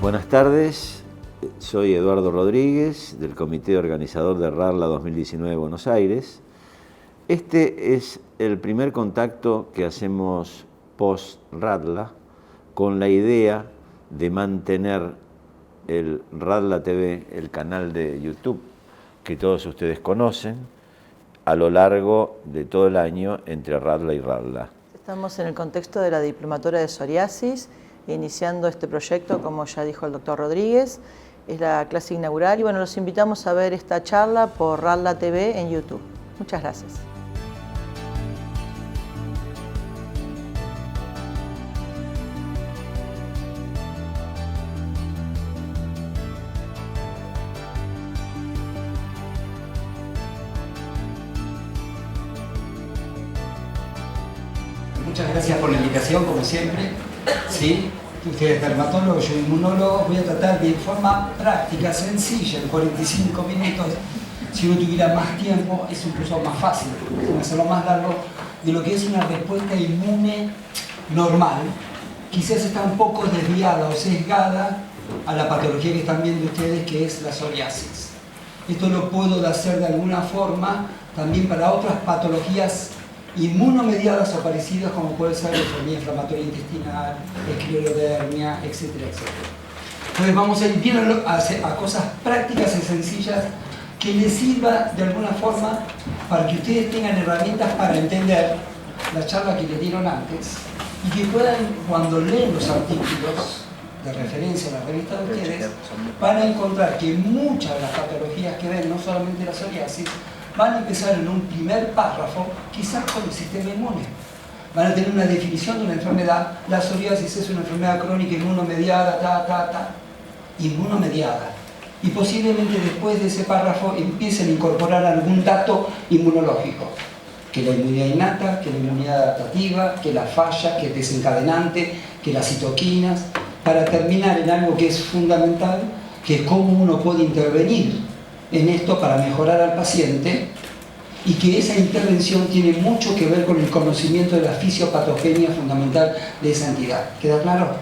Buenas tardes, soy Eduardo Rodríguez, del comité organizador de RADLA 2019 Buenos Aires. Este es el primer contacto que hacemos post-RADLA con la idea de mantener el RADLA TV, el canal de YouTube que todos ustedes conocen, a lo largo de todo el año entre RADLA y RADLA. Estamos en el contexto de la Diplomatura de Psoriasis, iniciando este proyecto, como ya dijo el doctor Rodríguez. Es la clase inaugural y bueno, los invitamos a ver esta charla por RADLA TV en YouTube. Muchas gracias. Muchas gracias por la invitación, como siempre. ¿Sí? Usted es dermatólogo, yo inmunólogo. Voy a tratar de forma práctica, sencilla, en 45 minutos. Si uno tuviera más tiempo, es incluso más fácil, hacerlo más largo, de lo que es una respuesta inmune normal. Quizás está un poco desviada o sesgada a la patología que están viendo ustedes, que es la psoriasis. Esto lo puedo hacer de alguna forma también para otras patologías inmunomediadas o parecidas, como puede ser la enfermedad inflamatoria intestinal, esclerodermia, etcétera, etcétera. Entonces vamos a ir bien a cosas prácticas y sencillas que les sirva de alguna forma para que ustedes tengan herramientas para entender la charla que les dieron antes y que puedan, cuando leen los artículos de referencia en la revista de ustedes, van a encontrar que muchas de las patologías que ven, no solamente la psoriasis, van a empezar en un primer párrafo, quizás con el sistema inmune. Van a tener una definición de una enfermedad. La psoriasis es una enfermedad crónica inmunomediada, inmunomediada. Y posiblemente después de ese párrafo empiecen a incorporar algún dato inmunológico. Que la inmunidad innata, que la inmunidad adaptativa, que la falla, que el desencadenante, que las citoquinas, para terminar en algo que es fundamental, que es cómo uno puede intervenir en esto para mejorar al paciente, y que esa intervención tiene mucho que ver con el conocimiento de la fisiopatogenia fundamental de esa entidad. ¿Queda claro?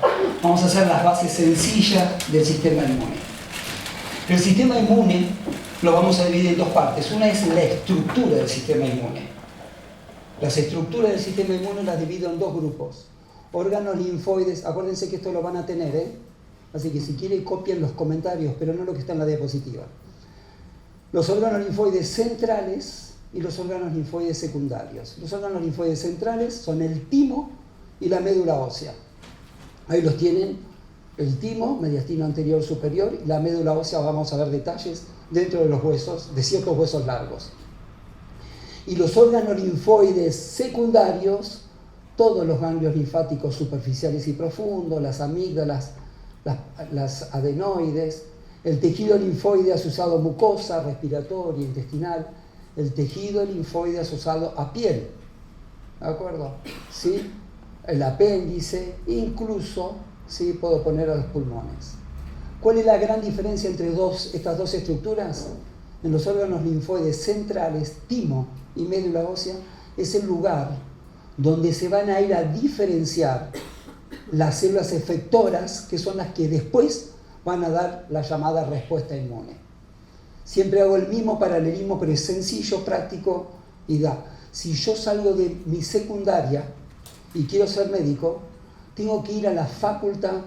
Vamos a hacer las bases sencillas del sistema inmune. El sistema inmune lo vamos a dividir en dos partes. Una es la estructura del sistema inmune. Las estructuras del sistema inmune las divido en dos grupos. Órganos linfoides, acuérdense que esto lo van a tener, así que si quieren copien los comentarios, pero no lo que está en la diapositiva. Los órganos linfoides centrales y los órganos linfoides secundarios. Los órganos linfoides centrales son el timo y la médula ósea. Ahí los tienen, el timo, mediastino anterior superior, y la médula ósea, vamos a ver detalles dentro de los huesos, de ciertos huesos largos. Y los órganos linfoides secundarios, todos los ganglios linfáticos superficiales y profundos, las amígdalas, las adenoides, el tejido linfoide asociado a mucosa, respiratoria, intestinal, el tejido linfoide asociado a piel, ¿de acuerdo? ¿Sí? El apéndice, incluso, ¿sí? Puedo poner a los pulmones. ¿Cuál es la gran diferencia entre estas dos estructuras? En los órganos linfoides centrales, timo y médula ósea, es el lugar donde se van a ir a diferenciar las células efectoras, que son las que después van a dar la llamada respuesta inmune. Siempre hago el mismo paralelismo, pero es sencillo, práctico y da. Si yo salgo de mi secundaria y quiero ser médico, tengo que ir a la facultad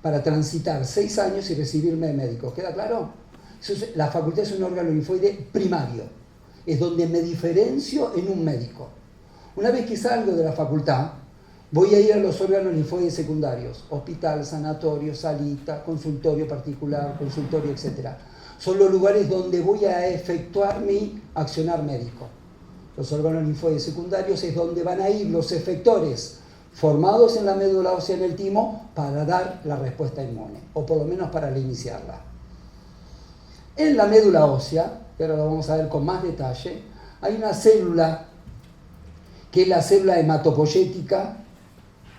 para transitar 6 años y recibirme de médico. ¿Queda claro? La facultad es un órgano linfoide primario. Es donde me diferencio en un médico. Una vez que salgo de la facultad, voy a ir a los órganos linfoides secundarios, hospital, sanatorio, salita, consultorio particular, consultorio, etc. Son los lugares donde voy a efectuar mi accionar médico. Los órganos linfoides secundarios es donde van a ir los efectores formados en la médula ósea en el timo para dar la respuesta inmune, o por lo menos para iniciarla. En la médula ósea, que ahora lo vamos a ver con más detalle, hay una célula que es la célula hematopoyética,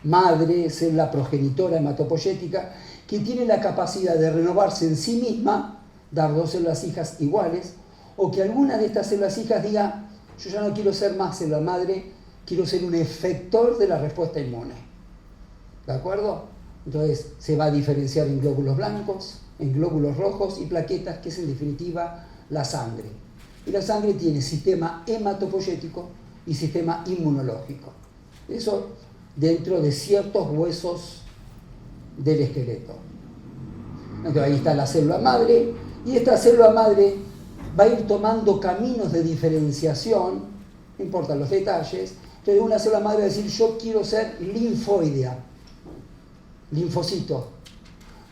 madre, célula progenitora hematopoyética, que tiene la capacidad de renovarse en sí misma, dar 2 células hijas iguales, o que alguna de estas células hijas diga, yo ya no quiero ser más célula madre, quiero ser un efector de la respuesta inmune. ¿De acuerdo? Entonces se va a diferenciar en glóbulos blancos, en glóbulos rojos y plaquetas, que es en definitiva la sangre. Y la sangre tiene sistema hematopoyético y sistema inmunológico. Eso dentro de ciertos huesos del esqueleto. Entonces ahí está la célula madre, y esta célula madre va a ir tomando caminos de diferenciación, no importan los detalles. Entonces una célula madre va a decir, yo quiero ser linfoidea, linfocito.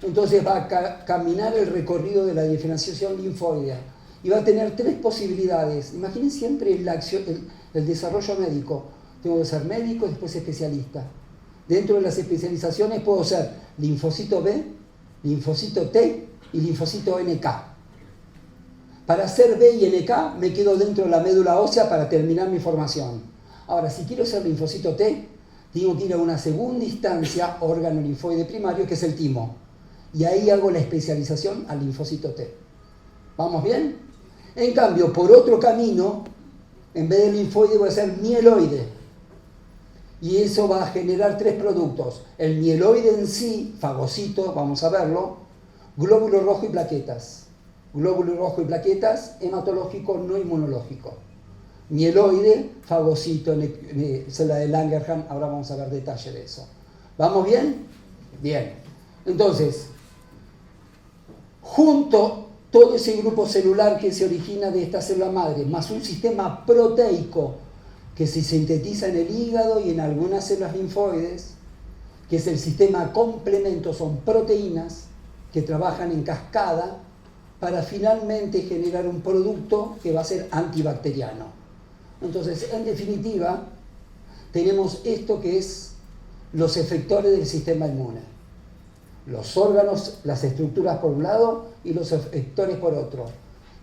Entonces va a caminar el recorrido de la diferenciación linfoidea y va a tener tres posibilidades. Imaginen siempre el desarrollo médico. Tengo que ser médico y después especialista. Dentro de las especializaciones puedo ser linfocito B, linfocito T y linfocito NK. Para ser B y NK me quedo dentro de la médula ósea para terminar mi formación. Ahora, si quiero ser linfocito T, tengo que ir a una segunda instancia, órgano linfoide primario, que es el timo. Y ahí hago la especialización al linfocito T. ¿Vamos bien? En cambio, por otro camino, en vez de linfoide voy a ser mieloide. Y eso va a generar tres productos. El mieloide en sí, fagocito, vamos a verlo, glóbulo rojo y plaquetas. Glóbulo rojo y plaquetas, hematológico no inmunológico. Mieloide, fagocito, célula de Langerhans, ahora vamos a ver detalle de eso. ¿Vamos bien? Bien. Entonces, junto todo ese grupo celular que se origina de esta célula madre, más un sistema proteico que se sintetiza en el hígado y en algunas células linfoides, que es el sistema complemento, son proteínas que trabajan en cascada para finalmente generar un producto que va a ser antibacteriano. Entonces, en definitiva, tenemos esto que es los efectores del sistema inmune. Los órganos, las estructuras por un lado y los efectores por otro,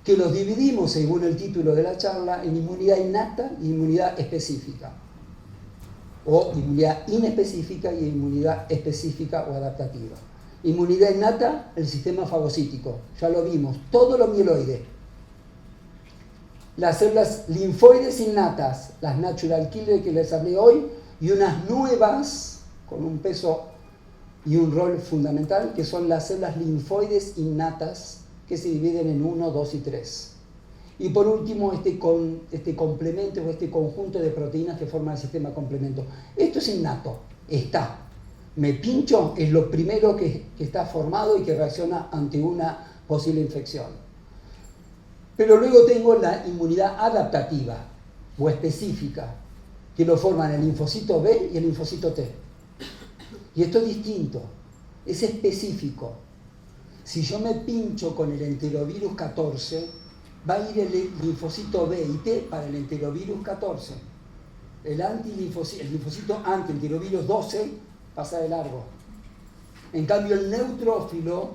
que los dividimos, según el título de la charla, en inmunidad innata y inmunidad específica, o inmunidad inespecífica y inmunidad específica o adaptativa. Inmunidad innata, el sistema fagocítico, ya lo vimos, todo lo mieloide. Las células linfoides innatas, las natural killer que les hablé hoy, y unas nuevas, con un peso y un rol fundamental, que son las células linfoides innatas, que se dividen en 1, 2 y 3. Y por último, este complemento o este conjunto de proteínas que forman el sistema complemento. Esto es innato, está. Me pincho, es lo primero que está formado y que reacciona ante una posible infección. Pero luego tengo la inmunidad adaptativa o específica, que lo forman el linfocito B y el linfocito T. Y esto es distinto, es específico. Si yo me pincho con el enterovirus 14, va a ir el linfocito B y T para el enterovirus 14. El linfocito anti-enterovirus 12 pasa de largo. En cambio, el neutrófilo,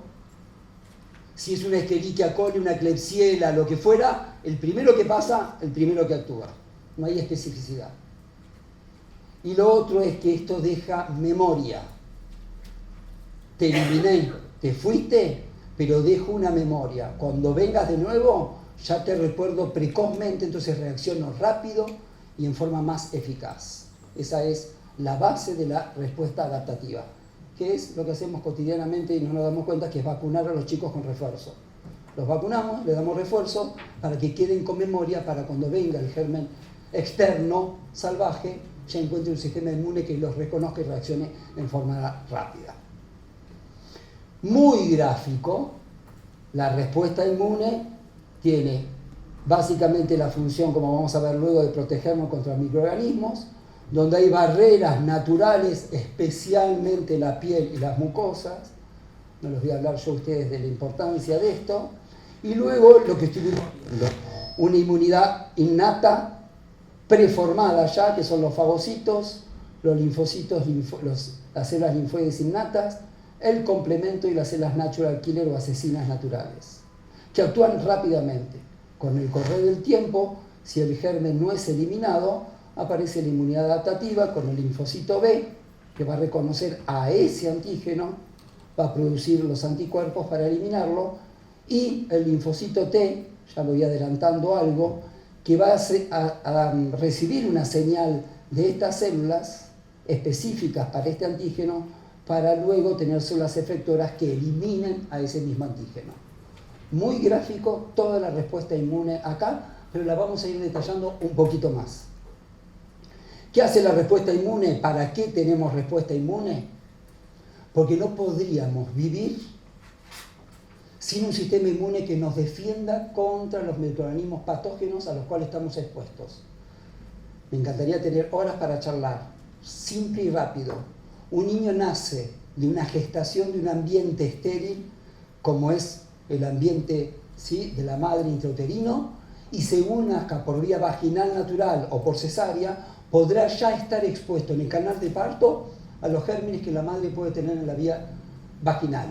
si es una Escherichia coli, una Klebsiella, lo que fuera, el primero que pasa, el primero que actúa. No hay especificidad. Y lo otro es que esto deja memoria. Te eliminé, te fuiste, pero dejo una memoria. Cuando vengas de nuevo, ya te recuerdo precozmente, entonces reacciono rápido y en forma más eficaz. Esa es la base de la respuesta adaptativa, que es lo que hacemos cotidianamente y no nos damos cuenta, que es vacunar a los chicos con refuerzo. Los vacunamos, le damos refuerzo para que queden con memoria, para cuando venga el germen externo, salvaje, ya encuentre un sistema inmune que los reconozca y reaccione en forma rápida. Muy gráfico, la respuesta inmune tiene básicamente la función, como vamos a ver luego, de protegernos contra microorganismos, donde hay barreras naturales, especialmente la piel y las mucosas. No les voy a hablar yo a ustedes de la importancia de esto. Y luego lo que estuvimos viendo, una inmunidad innata, preformada ya, que son los fagocitos, los linfocitos, las células linfoides innatas, el complemento y las células natural killer o asesinas naturales, que actúan rápidamente. Con el correr del tiempo, si el germen no es eliminado, aparece la inmunidad adaptativa con el linfocito B, que va a reconocer a ese antígeno, va a producir los anticuerpos para eliminarlo, y el linfocito T, ya voy adelantando algo, que va a recibir una señal de estas células específicas para este antígeno, para luego tener células efectoras que eliminen a ese mismo antígeno. Muy gráfico toda la respuesta inmune acá, pero la vamos a ir detallando un poquito más. ¿Qué hace la respuesta inmune? ¿Para qué tenemos respuesta inmune? Porque no podríamos vivir sin un sistema inmune que nos defienda contra los microorganismos patógenos a los cuales estamos expuestos. Me encantaría tener horas para charlar, simple y rápido. Un niño nace de una gestación de un ambiente estéril, como es el ambiente, ¿sí?, de la madre intrauterino, y según nazca por vía vaginal natural o por cesárea, podrá ya estar expuesto en el canal de parto a los gérmenes que la madre puede tener en la vía vaginal.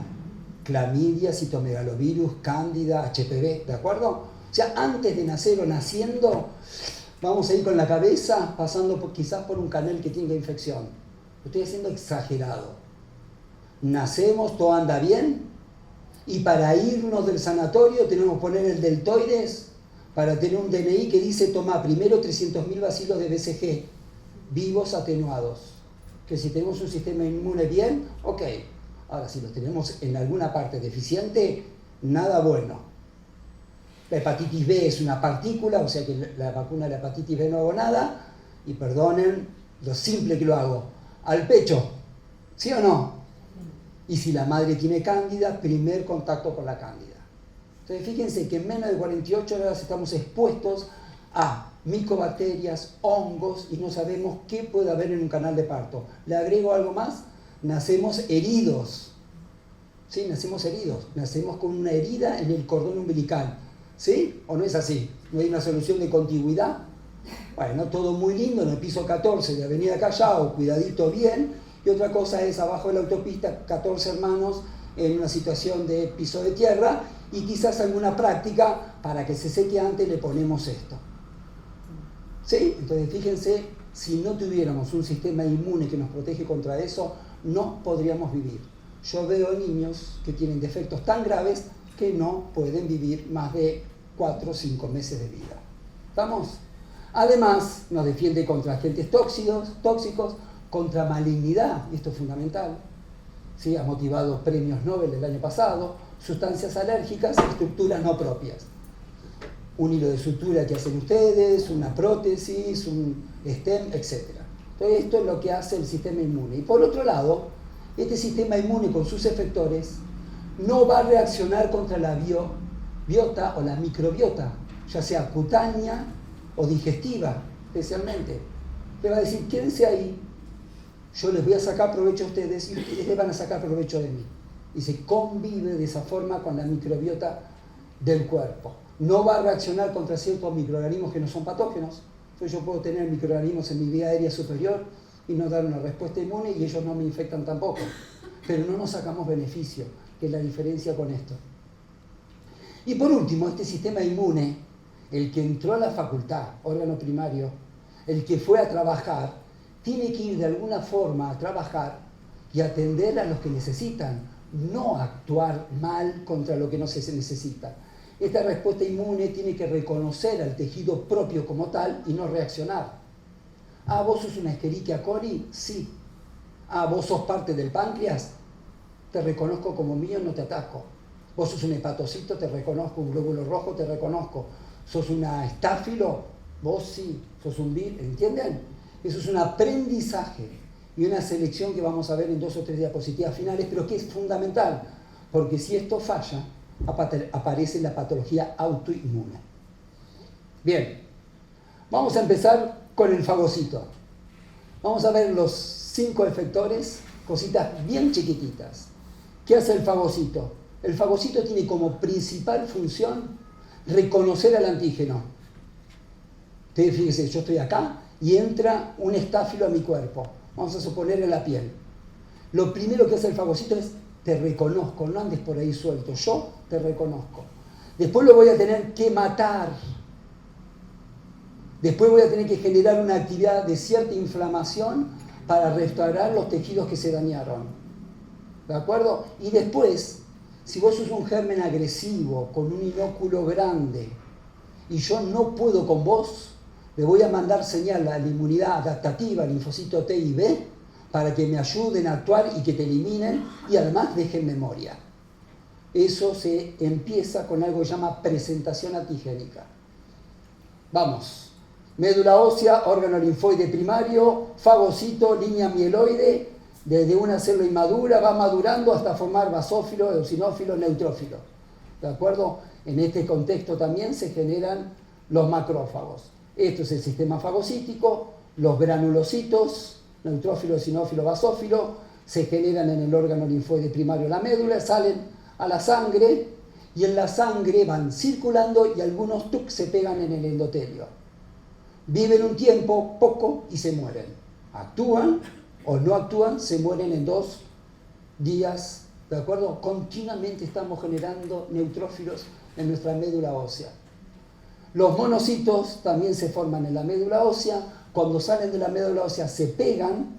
Clamidia, citomegalovirus, cándida, HPV, ¿de acuerdo? O sea, antes de nacer o naciendo, vamos a ir con la cabeza pasando quizás por un canal que tenga infección. Lo estoy haciendo exagerado. Nacemos, todo anda bien, y para irnos del sanatorio tenemos que poner el deltoides para tener un DNI que dice, toma primero 300.000 bacilos de BCG, vivos atenuados. Que si tenemos un sistema inmune bien, ok. Ahora, si lo tenemos en alguna parte deficiente, nada bueno. La hepatitis B es una partícula, o sea que la vacuna de la hepatitis B no hago nada, y perdonen lo simple que lo hago. Al pecho, ¿sí o no? Y si la madre tiene cándida, primer contacto con la cándida. Entonces fíjense que en menos de 48 horas estamos expuestos a micobacterias, hongos, y no sabemos qué puede haber en un canal de parto. Le agrego algo más, nacemos heridos. ¿Sí? Nacemos heridos, nacemos con una herida en el cordón umbilical. ¿Sí? ¿O no es así? ¿No hay una solución de contigüidad? Bueno, todo muy lindo en el piso 14 de Avenida Callao, cuidadito bien, y otra cosa es abajo de la autopista, 14 hermanos en una situación de piso de tierra, y quizás alguna práctica para que se seque antes le ponemos esto. ¿Sí? Entonces fíjense, si no tuviéramos un sistema inmune que nos protege contra eso, no podríamos vivir. Yo veo niños que tienen defectos tan graves que no pueden vivir más de 4 o 5 meses de vida. ¿Estamos? Además, nos defiende contra agentes tóxicos, contra malignidad, y esto es fundamental. ¿Sí? Ha motivado premios Nobel el año pasado, sustancias alérgicas, estructuras no propias. Un hilo de sutura que hacen ustedes, una prótesis, un stem, etc. Entonces, esto es lo que hace el sistema inmune. Y por otro lado, este sistema inmune con sus efectores no va a reaccionar contra la biota o la microbiota, ya sea cutánea o digestiva, especialmente. Le va a decir, quédense ahí, yo les voy a sacar provecho a ustedes y ustedes les van a sacar provecho de mí. Y se convive de esa forma con la microbiota del cuerpo. No va a reaccionar contra ciertos microorganismos que no son patógenos. Entonces yo puedo tener microorganismos en mi vía aérea superior y no dar una respuesta inmune, y ellos no me infectan tampoco. Pero no nos sacamos beneficio, que es la diferencia con esto. Y por último, este sistema inmune, el que entró a la facultad, órgano primario, el que fue a trabajar, tiene que ir de alguna forma a trabajar y atender a los que necesitan, no actuar mal contra lo que no se necesita. Esta respuesta inmune tiene que reconocer al tejido propio como tal y no reaccionar. Ah, ¿vos sos una Escherichia coli? Sí. Ah, ¿vos sos parte del páncreas? Te reconozco como mío, no te ataco. Vos sos un hepatocito, te reconozco. Un glóbulo rojo, te reconozco. Sos una estáfilo, vos sí. Sos un virus, ¿entienden? Eso es un aprendizaje y una selección que vamos a ver en 2 o 3 diapositivas finales, pero que es fundamental, porque si esto falla, aparece la patología autoinmune. Bien, vamos a empezar con el fagocito. Vamos a ver los 5 efectores, cositas bien chiquititas. ¿Qué hace el fagocito? El fagocito tiene como principal función reconocer al antígeno. Ustedes fíjense, yo estoy acá y entra un estáfilo a mi cuerpo. Vamos a suponer en la piel. Lo primero que hace el fagocito es, te reconozco, no andes por ahí suelto, yo te reconozco. Después lo voy a tener que matar. Después voy a tener que generar una actividad de cierta inflamación para restaurar los tejidos que se dañaron. ¿De acuerdo? Y después, si vos sos un germen agresivo, con un inóculo grande, y yo no puedo con vos, le voy a mandar señal a la inmunidad adaptativa, linfocito T y B, para que me ayuden a actuar y que te eliminen y además dejen memoria. Eso se empieza con algo que se llama presentación antigénica. Vamos, médula ósea, órgano linfoide primario, fagocito, línea mieloide, desde una célula inmadura va madurando hasta formar basófilo, eosinófilo, neutrófilo. ¿De acuerdo? En este contexto también se generan los macrófagos. Esto es el sistema fagocítico, los granulocitos, neutrófilo, eosinófilo, basófilo, se generan en el órgano linfoide primario de la médula, salen a la sangre y en la sangre van circulando y algunos se pegan en el endotelio. Viven un tiempo, poco, y se mueren. Actúan o no actúan, se mueren en 2 días, ¿de acuerdo? Continuamente estamos generando neutrófilos en nuestra médula ósea. Los monocitos también se forman en la médula ósea. Cuando salen de la médula ósea se pegan,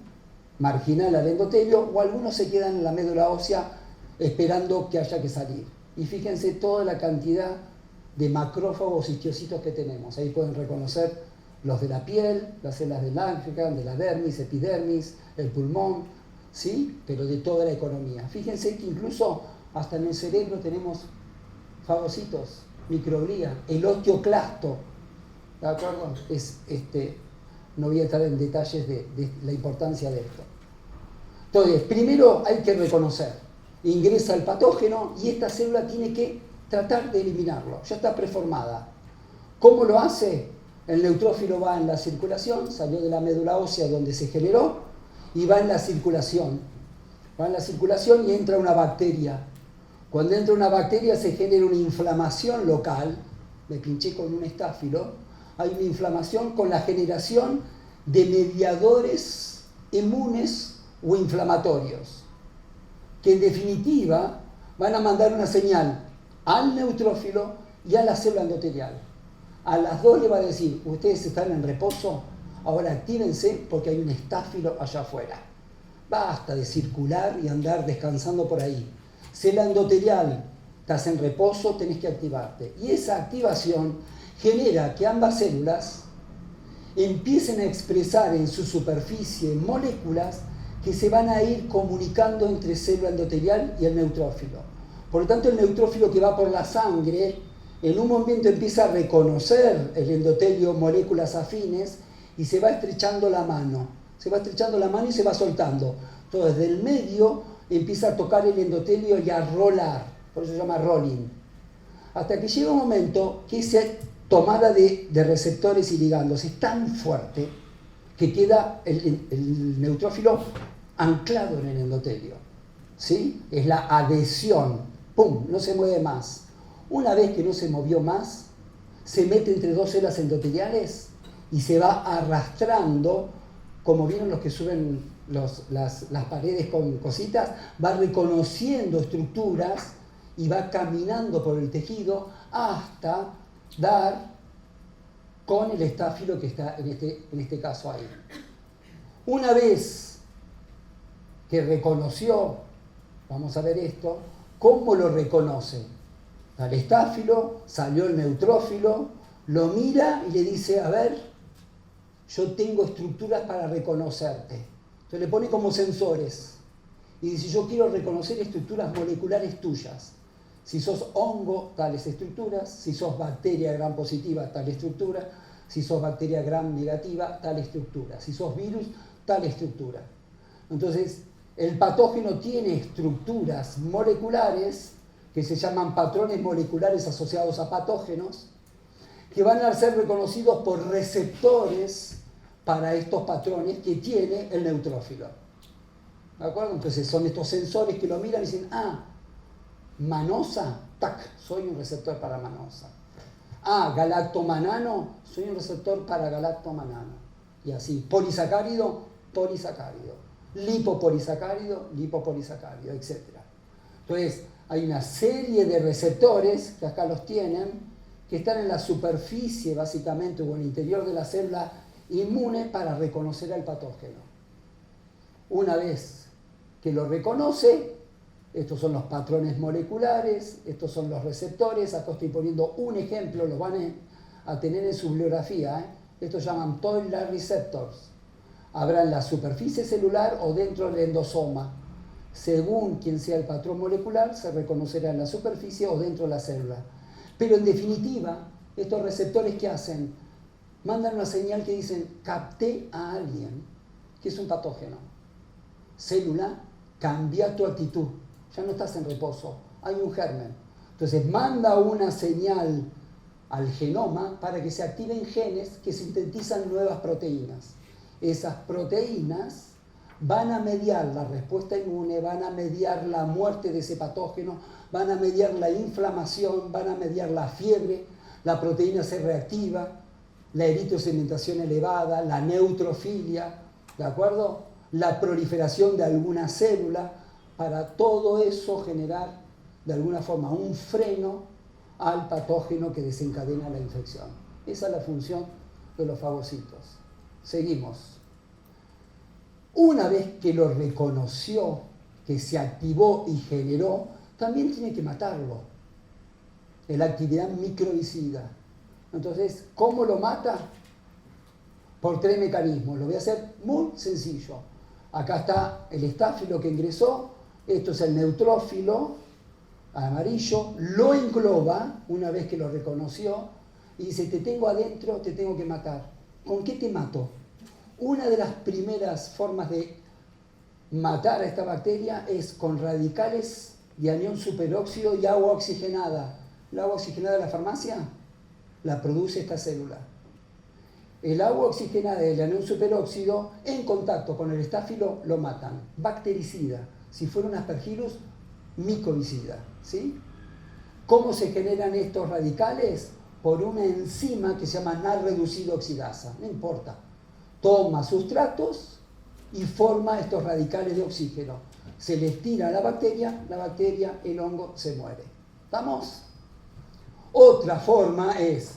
marginal al endotelio, o algunos se quedan en la médula ósea esperando que haya que salir. Y fíjense toda la cantidad de macrófagos histiocitos que tenemos. Ahí pueden reconocer los de la piel, las células del Langerhans, de la dermis, epidermis, el pulmón, ¿sí? Pero de toda la economía. Fíjense que incluso hasta en el cerebro tenemos fagocitos, microglía, el osteoclasto, ¿de acuerdo? No voy a entrar en detalles de la importancia de esto. Entonces, primero hay que reconocer. Ingresa el patógeno y esta célula tiene que tratar de eliminarlo. Ya está preformada. ¿Cómo lo hace? El neutrófilo va en la circulación, salió de la médula ósea donde se generó y va en la circulación. Va en la circulación y entra una bacteria. Cuando entra una bacteria se genera una inflamación local. Me pinché con un estáfilo. Hay una inflamación con la generación de mediadores inmunes o inflamatorios, que en definitiva van a mandar una señal al neutrófilo y a la célula endotelial. A las dos le va a decir, ustedes están en reposo, ahora actívense porque hay un estáfilo allá afuera. Basta de circular y andar descansando por ahí. Célula endotelial, estás en reposo, tenés que activarte. Y esa activación genera que ambas células empiecen a expresar en su superficie moléculas que se van a ir comunicando entre célula endotelial y el neutrófilo. Por lo tanto, el neutrófilo que va por la sangre, en un momento empieza a reconocer el endotelio moléculas afines y se va estrechando la mano. Se va estrechando la mano y se va soltando. Entonces, desde el medio empieza a tocar el endotelio y a rolar. Por eso se llama rolling. Hasta que llega un momento que esa tomada de receptores y ligandos es tan fuerte que queda el neutrófilo anclado en el endotelio. ¿Sí? Es la adhesión. ¡Pum! No se mueve más. Una vez que no se movió más, se mete entre 2 células endoteliales y se va arrastrando, como vieron los que suben las paredes con cositas, va reconociendo estructuras y va caminando por el tejido hasta dar con el estáfilo que está en este caso ahí. Una vez que reconoció, vamos a ver esto, ¿cómo lo reconoce? Al estáfilo, salió el neutrófilo, lo mira y le dice, a ver, yo tengo estructuras para reconocerte. Entonces le pone como sensores y dice, yo quiero reconocer estructuras moleculares tuyas. Si sos hongo, tales estructuras. Si sos bacteria gram positiva, tal estructura. Si sos bacteria gram negativa, tal estructura. Si sos virus, tal estructura. Entonces, el patógeno tiene estructuras moleculares que se llaman patrones moleculares asociados a patógenos, que van a ser reconocidos por receptores para estos patrones que tiene el neutrófilo. ¿De acuerdo? Entonces son estos sensores que lo miran y dicen, manosa, tac, soy un receptor para manosa. Galactomanano, soy un receptor para galactomanano. Y así, polisacárido, polisacárido. Lipopolisacárido, lipopolisacárido, etc. Entonces, hay una serie de receptores, que acá los tienen, que están en la superficie, básicamente, o en el interior de la célula inmune para reconocer al patógeno. Una vez que lo reconoce, estos son los patrones moleculares, estos son los receptores. Acá estoy poniendo un ejemplo, los van a tener en su bibliografía. Estos llaman Toll-like receptors. Habrá en la superficie celular o dentro del endosoma. Según quien sea el patrón molecular, se reconocerá en la superficie o dentro de la célula. Pero en definitiva, estos receptores, ¿qué hacen? Mandan una señal que dicen, capté a alguien que es un patógeno. Célula, cambia tu actitud. Ya no estás en reposo, hay un germen. Entonces manda una señal al genoma para que se activen genes que sintetizan nuevas proteínas. Esas proteínas van a mediar la respuesta inmune, van a mediar la muerte de ese patógeno, van a mediar la inflamación, van a mediar la fiebre, la proteína C reactiva, la eritrosedimentación elevada, la neutrofilia, ¿de acuerdo? La proliferación de alguna célula, para todo eso generar de alguna forma un freno al patógeno que desencadena la infección. Esa es la función de los fagocitos. Seguimos. Una vez que lo reconoció, que se activó y generó, también tiene que matarlo. Es la actividad microbicida. Entonces, ¿cómo lo mata? Por 3 mecanismos. Lo voy a hacer muy sencillo. Acá está el estáfilo que ingresó. Esto es el neutrófilo amarillo. Lo engloba una vez que lo reconoció y dice, te tengo adentro, te tengo que matar. ¿Con qué te mato? Una de las primeras formas de matar a esta bacteria es con radicales de anión superóxido y agua oxigenada. ¿El agua oxigenada de la farmacia? La produce esta célula. El agua oxigenada y el anión superóxido en contacto con el estáfilo lo matan. Bactericida. Si fuera un aspergillus, micobicida. ¿Sí? ¿Cómo se generan estos radicales? Por una enzima que se llama NAD reducido oxidasa. No importa. Toma sustratos y forma estos radicales de oxígeno. Se les tira a la bacteria, el hongo se muere. ¿Estamos? Otra forma es,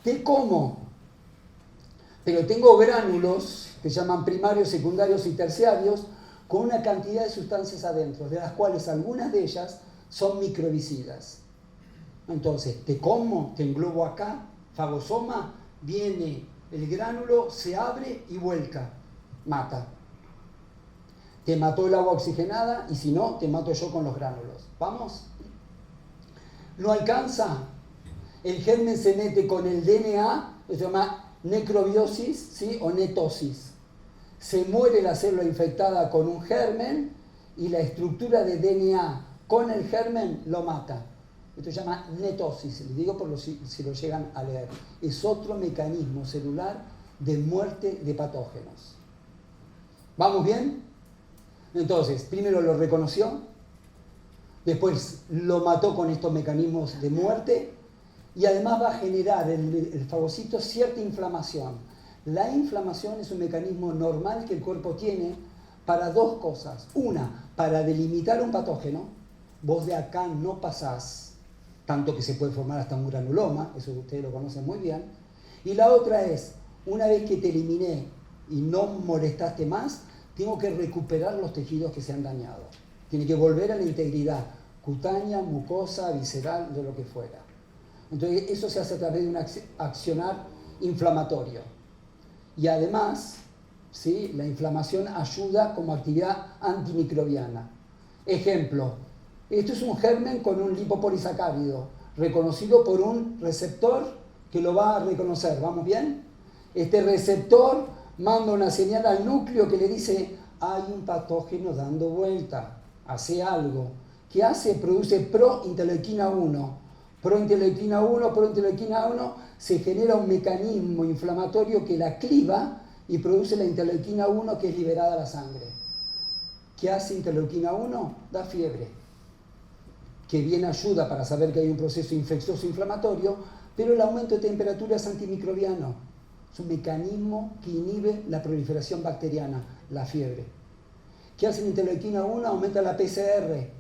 te como, pero tengo gránulos que se llaman primarios, secundarios y terciarios con una cantidad de sustancias adentro, de las cuales algunas de ellas son microbicidas. Entonces, te como, te englobo acá, fagosoma, viene el gránulo, se abre y vuelca, mata. Te mató el agua oxigenada y si no, te mato yo con los gránulos. ¿Vamos? ¿No alcanza? El germen se mete con el DNA, se llama necrobiosis, ¿sí? O netosis. Se muere la célula infectada con un germen y la estructura de DNA con el germen lo mata. Esto se llama netosis, les digo por si lo llegan a leer. Es otro mecanismo celular de muerte de patógenos. ¿Vamos bien? Entonces, primero lo reconoció, después lo mató con estos mecanismos de muerte y además va a generar el fagocito cierta inflamación. La inflamación es un mecanismo normal que el cuerpo tiene para dos cosas. Una, para delimitar un patógeno. Vos de acá no pasás, tanto que se puede formar hasta un granuloma, eso ustedes lo conocen muy bien. Y la otra es, una vez que te eliminé y no molestaste más, tengo que recuperar los tejidos que se han dañado. Tiene que volver a la integridad cutánea, mucosa, visceral, de lo que fuera. Entonces, eso se hace a través de un accionar inflamatorio. Y además, ¿sí? La inflamación ayuda como actividad antimicrobiana. Ejemplo, esto es un germen con un lipopolisacárido, reconocido por un receptor que lo va a reconocer. ¿Vamos bien? Este receptor manda una señal al núcleo que le dice, hay un patógeno dando vuelta, hace algo. ¿Qué hace? Produce prointerleuquina 1. Prointerleuquina 1, se genera un mecanismo inflamatorio que la cliva y produce la interleuquina 1 que es liberada a la sangre. ¿Qué hace interleuquina 1? Da fiebre, que bien ayuda para saber que hay un proceso infeccioso inflamatorio, pero el aumento de temperatura es antimicrobiano. Es un mecanismo que inhibe la proliferación bacteriana, la fiebre. ¿Qué hace la interleuquina 1? Aumenta la PCR,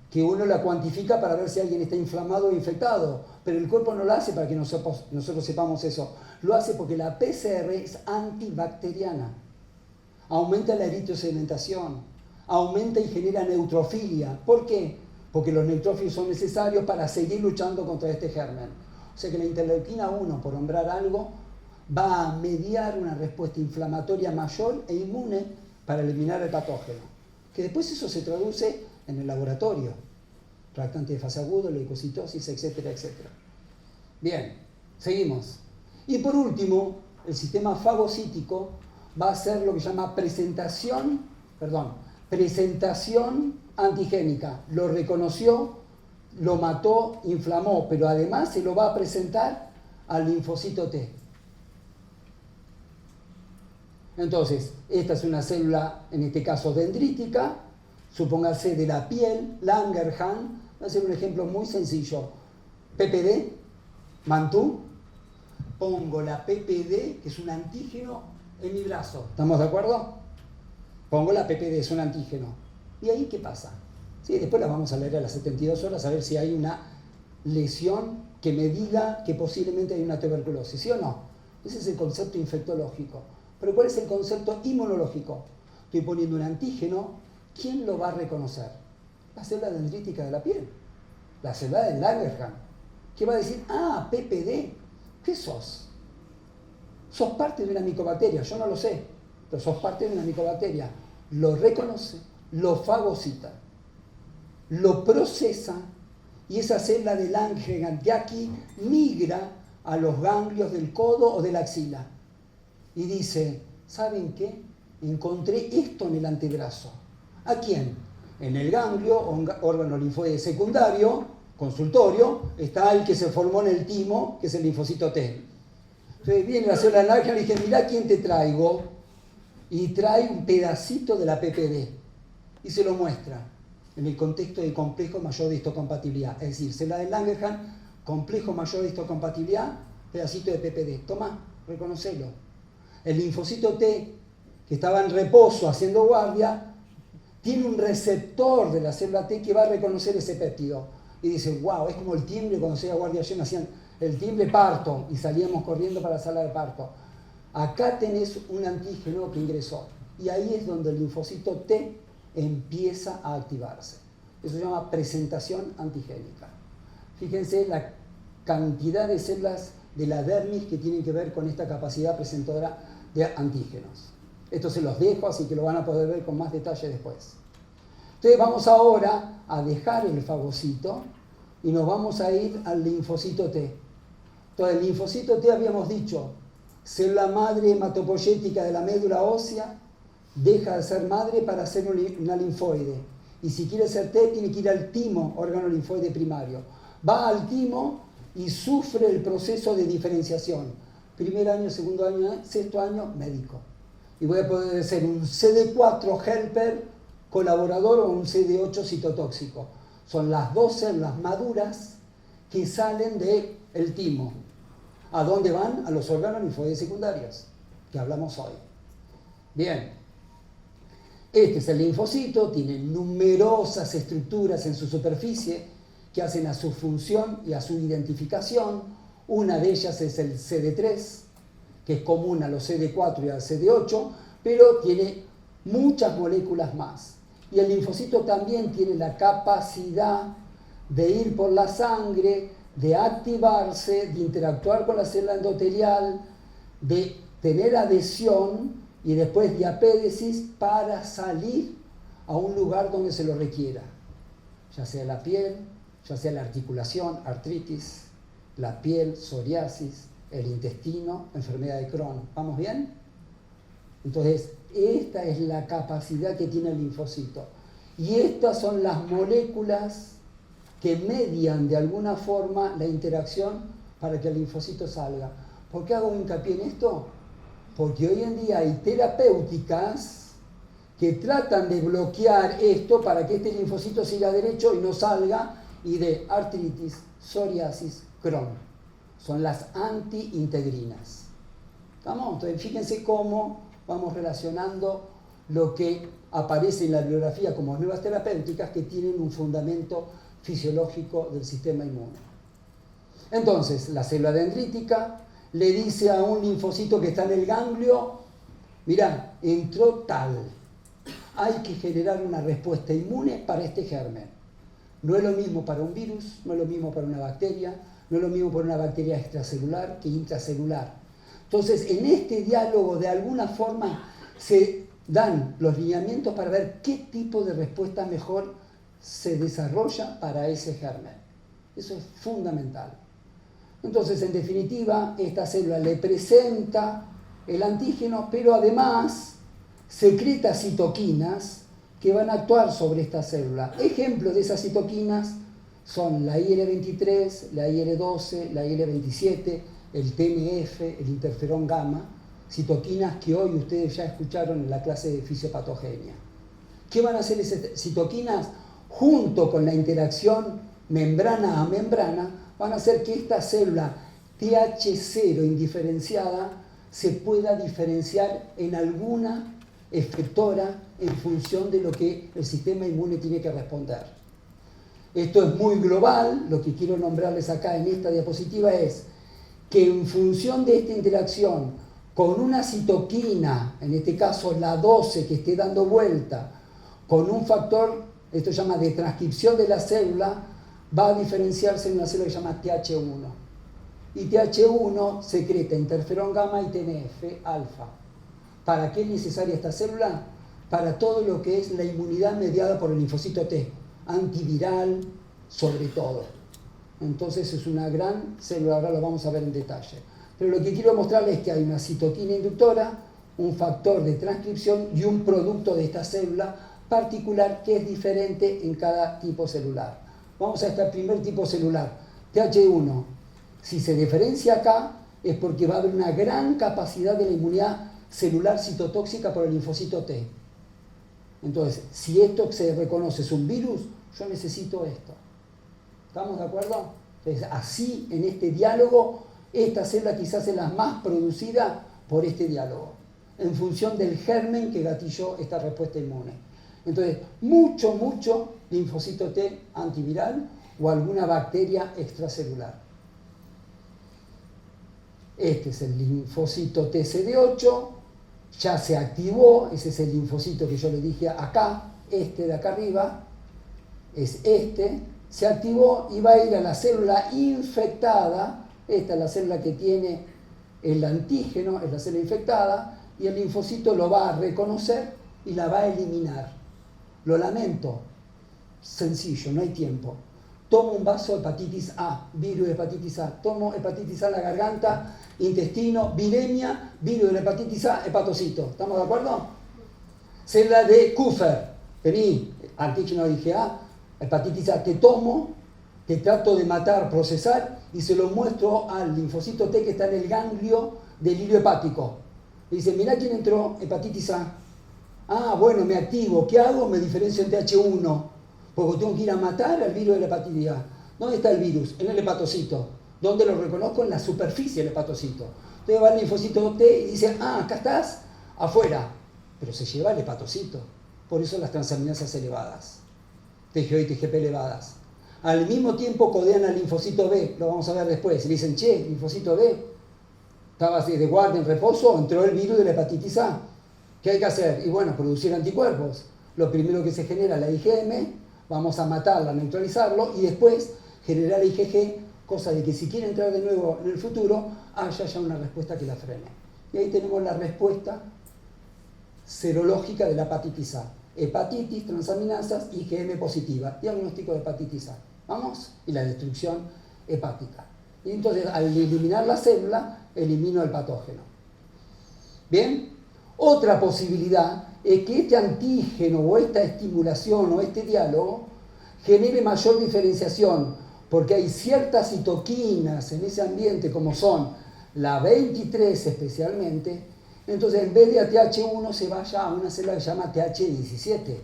que uno la cuantifica para ver si alguien está inflamado o infectado, pero el cuerpo no lo hace para que nosotros sepamos eso. Lo hace porque la PCR es antibacteriana. Aumenta la eritrosedimentación, aumenta y genera neutrofilia. ¿Por qué? Porque los neutrófilos son necesarios para seguir luchando contra este germen. O sea que la interleuquina 1, por nombrar algo, va a mediar una respuesta inflamatoria mayor e inmune para eliminar el patógeno. Que después eso se traduce en el laboratorio. Reactante de fase agudo, leucocitosis, etcétera, etcétera. Bien, seguimos. Y por último, el sistema fagocítico va a ser lo que se llama presentación antigénica. Lo reconoció, lo mató, inflamó, pero además se lo va a presentar al linfocito T. Entonces, esta es una célula, en este caso dendrítica, supóngase de la piel, Langerhans. Voy a hacer un ejemplo muy sencillo. PPD, Mantoux. Pongo la PPD, que es un antígeno, en mi brazo. ¿Estamos de acuerdo? Pongo la PPD, es un antígeno. ¿Y ahí qué pasa? Sí, después la vamos a leer a las 72 horas a ver si hay una lesión que me diga que posiblemente hay una tuberculosis, ¿sí o no? Ese es el concepto infectológico. Pero ¿cuál es el concepto inmunológico? Estoy poniendo un antígeno, ¿quién lo va a reconocer? La célula dendrítica de la piel, la célula de Langerhans, que va a decir, ah, PPD, ¿qué sos? Sos parte de una micobacteria, yo no lo sé, pero sos parte de una micobacteria. Lo reconoce, lo fagocita, lo procesa, y esa célula de Langerhans de aquí migra a los ganglios del codo o de la axila. Y dice, ¿saben qué? Encontré esto en el antebrazo. ¿A quién? En el ganglio, órgano linfoide secundario, consultorio, está el que se formó en el timo, que es el linfocito T. Entonces viene la célula de Langerhans y dice, mirá quién te traigo. Y trae un pedacito de la PPD. Y se lo muestra en el contexto de complejo mayor de histocompatibilidad. Es decir, célula de Langerhans, complejo mayor de histocompatibilidad, pedacito de PPD. Toma, reconocelo. El linfocito T, que estaba en reposo haciendo guardia, tiene un receptor de la célula T que va a reconocer ese péptido. Y dice, wow, es como el timbre cuando se iba a guardia llena, hacían el timbre parto y salíamos corriendo para la sala de parto. Acá tenés un antígeno que ingresó. Y ahí es donde el linfocito T empieza a activarse. Eso se llama presentación antigénica. Fíjense la cantidad de células de la dermis que tienen que ver con esta capacidad presentadora de antígenos. Esto se los dejo, así que lo van a poder ver con más detalle después. Entonces vamos ahora a dejar el fagocito y nos vamos a ir al linfocito T. Entonces el linfocito T habíamos dicho, célula madre hematopoyética de la médula ósea, deja de ser madre para ser una linfoide. Y si quiere ser T, tiene que ir al timo, órgano linfoide primario. Va al timo y sufre el proceso de diferenciación. Primer año, segundo año, sexto año, médico. Y voy a poder ser un CD4 helper colaborador o un CD8 citotóxico. Son las dos células maduras que salen del timo. ¿A dónde van? A los órganos linfoides secundarios, que hablamos hoy. Bien. Este es el linfocito, tiene numerosas estructuras en su superficie que hacen a su función y a su identificación. Una de ellas es el CD3, que es común a los CD4 y al CD8, pero tiene muchas moléculas más. Y el linfocito también tiene la capacidad de ir por la sangre, de activarse, de interactuar con la célula endotelial, de tener adhesión y después diapédesis para salir a un lugar donde se lo requiera, ya sea la piel, ya sea la articulación, artritis, la piel, psoriasis, el intestino, enfermedad de Crohn. ¿Vamos bien? Entonces, esta es la capacidad que tiene el linfocito. Y estas son las moléculas que median de alguna forma la interacción para que el linfocito salga. ¿Por qué hago hincapié en esto? Porque hoy en día hay terapéuticas que tratan de bloquear esto para que este linfocito siga derecho y no salga, y de artritis, psoriasis, Crohn. Son las antiintegrinas. ¿Estamos? Entonces fíjense cómo vamos relacionando lo que aparece en la bibliografía como nuevas terapéuticas que tienen un fundamento fisiológico del sistema inmune. Entonces, la célula dendrítica le dice a un linfocito que está en el ganglio, mirá, entró tal, hay que generar una respuesta inmune para este germen. No es lo mismo para un virus, no es lo mismo para una bacteria, no es lo mismo para una bacteria extracelular que intracelular. Entonces, en este diálogo, de alguna forma, se dan los lineamientos para ver qué tipo de respuesta mejor se desarrolla para ese germen. Eso es fundamental. Entonces, en definitiva, esta célula le presenta el antígeno, pero además secreta citoquinas que van a actuar sobre esta célula. Ejemplos de esas citoquinas son la IL-23, la IL-12, la IL-27, el TNF, el interferón gamma, citoquinas que hoy ustedes ya escucharon en la clase de fisiopatogenia. ¿Qué van a hacer esas citoquinas? Junto con la interacción membrana a membrana, van a hacer que esta célula TH0 indiferenciada se pueda diferenciar en alguna efectora en función de lo que el sistema inmune tiene que responder. Esto es muy global. Lo que quiero nombrarles acá en esta diapositiva es que en función de esta interacción con una citoquina, en este caso la 12 que esté dando vuelta, con un factor, esto se llama de transcripción de la célula, va a diferenciarse en una célula que se llama TH1. Y TH1 secreta interferón gamma y TNF alfa. ¿Para qué es necesaria esta célula? Para todo lo que es la inmunidad mediada por el linfocito T, antiviral sobre todo. Entonces es una gran célula, ahora lo vamos a ver en detalle. Pero lo que quiero mostrarles es que hay una citoquina inductora, un factor de transcripción y un producto de esta célula particular que es diferente en cada tipo celular. Vamos a este primer tipo celular, TH1. Si se diferencia acá es porque va a haber una gran capacidad de la inmunidad celular citotóxica por el linfocito T. Entonces, si esto se reconoce es un virus, yo necesito esto. ¿Estamos de acuerdo? Entonces, así, en este diálogo, esta célula quizás es la más producida por este diálogo, en función del germen que gatilló esta respuesta inmune. Entonces, mucho linfocito T antiviral o alguna bacteria extracelular. Este es el linfocito TCD8, ya se activó, ese es el linfocito que yo le dije acá, este de acá arriba, es este, se activó y va a ir a la célula infectada, esta es la célula que tiene el antígeno, es la célula infectada, y el linfocito lo va a reconocer y la va a eliminar. Lo lamento, sencillo, no hay tiempo. Tomo un vaso de hepatitis A, virus de hepatitis A, tomo hepatitis A en la garganta, intestino, viremia, virus de la hepatitis A, hepatocito. ¿Estamos de acuerdo? Célula de Kupfer, vení, antígeno IgA, hepatitis A, te tomo, te trato de matar, procesar y se lo muestro al linfocito T que está en el ganglio del hilio hepático. Le dice, mirá quién entró, hepatitis A. Ah, bueno, me activo, ¿qué hago? Me diferencio en TH1, porque tengo que ir a matar al virus de la hepatitis A. ¿Dónde está el virus? En el hepatocito. ¿Dónde lo reconozco? En la superficie del hepatocito. Entonces va el linfocito T y dice, ah, acá estás, afuera. Pero se lleva el hepatocito. Por eso las transaminasas elevadas, TGO y TGP elevadas. Al mismo tiempo codean al linfocito B, lo vamos a ver después. Y le dicen, che, linfocito B, estaba de guardia en reposo, entró el virus de la hepatitis A. ¿Qué hay que hacer? Y bueno, producir anticuerpos. Lo primero que se genera la IgM, vamos a matarla, neutralizarlo, y después generar IgG, cosa de que si quiere entrar de nuevo en el futuro, haya ya una respuesta que la frene. Y ahí tenemos la respuesta serológica de la hepatitis A. Hepatitis, transaminasas, IgM positiva, diagnóstico de hepatitis A. ¿Vamos? Y la destrucción hepática. Y entonces, al eliminar la célula, elimino el patógeno. ¿Bien? Otra posibilidad es que este antígeno o esta estimulación o este diálogo genere mayor diferenciación, porque hay ciertas citoquinas en ese ambiente, como son la 23 especialmente. Entonces, en vez de a TH1 se vaya a una célula que se llama TH17,